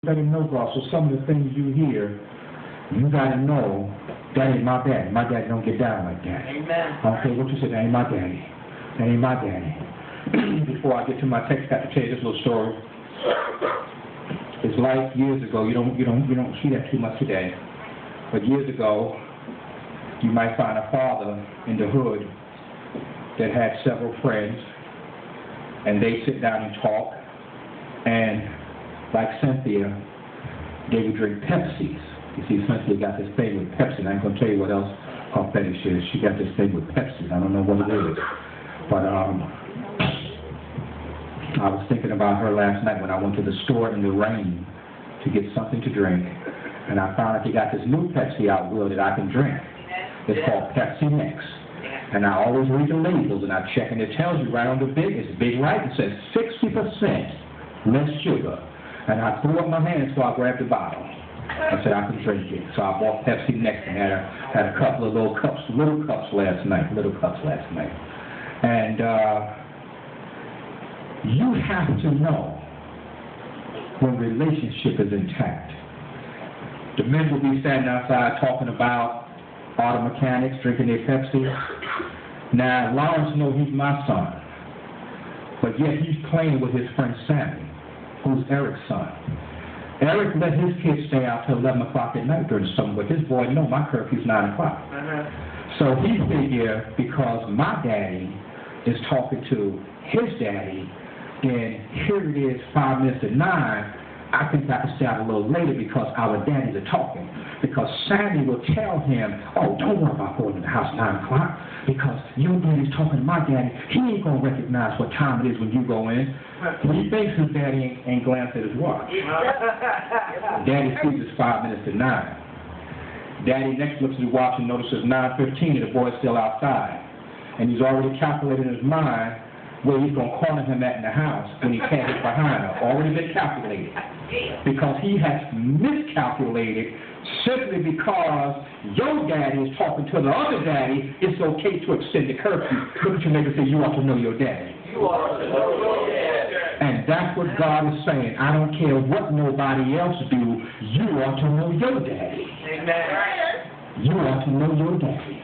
Let him know, God. So some of the things you hear, you gotta know that ain't my daddy. My daddy don't get down like that. Amen. Okay, what you said, that ain't my daddy. That ain't my daddy. Before I get to my text, I got to tell you this little story. It's like years ago. You don't see that too much today. But years ago, you might find a father in the hood that had several friends, and they sit down and talk, and like Cynthia, they would drink Pepsis. You see, Cynthia got this thing with Pepsi, and I ain't going to tell you what else her fetish is. She got this thing with Pepsi. I don't know what it is. But I was thinking about her last night when I went to the store in the rain to get something to drink, and I found out they got this new Pepsi out, Will, that I can drink. It's called Pepsi Mix. And I always read the labels, and I check, and it tells you right on the big, it's big right, it says 60% less sugar. And I threw up my hand, so I grabbed the bottle. I said I can drink it. So I bought Pepsi Next and had a couple of little cups last night. And you have to know when relationship is intact. The men will be standing outside talking about auto mechanics, drinking their Pepsi. Now, Lawrence knows he's my son, but yet he's playing with his friend Sammy, who's Eric's son. Eric let his kids stay out till 11 o'clock at night during the summer, but this boy, no, my curfew's 9 o'clock. So he figured because my daddy is talking to his daddy, then here it is 5 minutes to 9, I think I can stay out a little later because our daddies are talking. Because Sammy will tell him, oh, don't worry about going to the house 9 o'clock because your daddy's talking to my daddy. He ain't going to recognize what time it is when you go in. He thinks his daddy ain't glanced at his watch. Daddy sees it's 5 minutes to 9. Daddy next looks at his watch and notices 9:15 and the boy's still outside. And he's already calculated in his mind where he's going to corner him at in the house when he can't get behind her. Already been calculated. Because he has miscalculated simply because your daddy is talking to the other daddy, it's okay to extend the curfew. Look at your neighbor and say, you ought to know your daddy. You ought to know your daddy. And that's what God is saying. I don't care what nobody else do, you ought to know your daddy. Amen. You ought to know your daddy.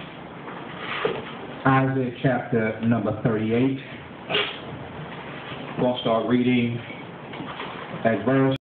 Isaiah chapter number 38. We're going to start reading at verse